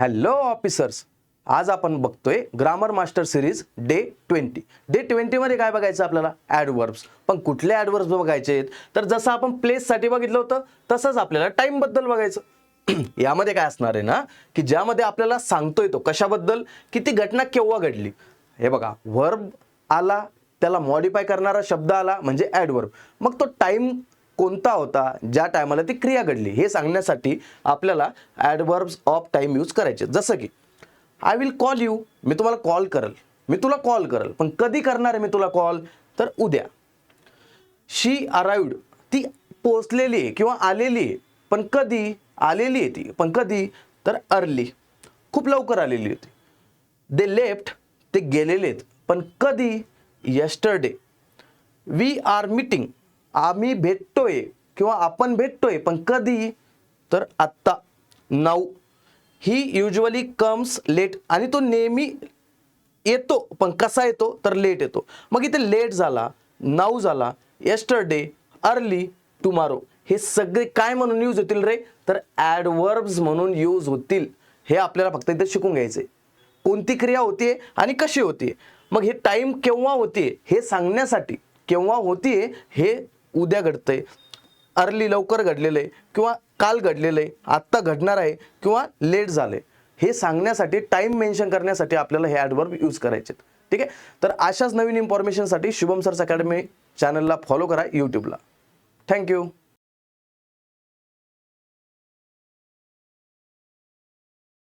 Hello officers, आज आपण बघतोय grammar master series day 20. Day 20 मध्ये काय बघायचं आपल्याला? ॲडवर्ब्स. पण कुठले ॲडवर्ब्स बघायचे आहेत? तर जसं आपण प्लेससाठी बघितलं होतं तसंच आपल्याला टाइम बद्दल बघायचं. यामध्ये काय असणार आहे ना, की ज्यामध्ये आपल्याला सांगतोय तो कशाबद्दल, की ती घटना केव्हा घडली. हे बघा, वर्ब आला, त्याला मॉडिफाय करणारा शब्द आला म्हणजे ॲडवर्ब. मग तो टाइम कोणता होता ज्या टायमाला ती क्रिया घडली हे सांगण्यासाठी आपल्याला ॲडवर्ब्स ऑफ टाइम यूज करायचे. जसं की आय विल कॉल यू, मी तुम्हाला कॉल करल, मी तुला कॉल करल. पण कधी करणार आहे मी तुला कॉल? तर उद्या. शी अराइव्ड, ती पोचलेली आहे किंवा आलेली आहे. पण कधी आलेली आहे ती? पण कधी? तर अर्ली, खूप लवकर आलेली होती. दे लेफ्ट, ते गेलेले आहेत. पण कधी? यस्टरडे. वी आर मीटिंग, आम्ही भेटतोय किंवा आपण भेटतोय. पण कधी? तर आत्ता, नाऊ. ही युजली कम्स लेट, आणि तो नेहमी येतो. पण कसा येतो? तर लेट येतो. मग इथे लेट झाला, नाऊ झाला, येस्टरडे, अर्ली, टुमारो. हे सगळे काय म्हणून यूज होतील रे? तर ॲडवर्ब्स म्हणून यूज होतील. हे आपल्याला फक्त इथे शिकून घ्यायचे. कोणती क्रिया होतीये आणि कशी होतीये. मग हे टाइम केव्हा होतीये हे सांगण्यासाठी, केव्हा होतीये हे उद्या घडतंय, अर्ली लवकर घडलेलं आहे, किंवा काल घडलेलं आहे, आत्ता घडणार आहे, किंवा लेट झालंय, हे सांगण्यासाठी, टाइम मेन्शन करण्यासाठी आपल्याला हे ॲडवर्ब यूज करायचे. ठीक आहे. तर अशाच नवीन इन्फॉर्मेशनसाठी शुभम सर्स अकॅडमी चॅनलला फॉलो करा यूट्यूबला. थँक्यू.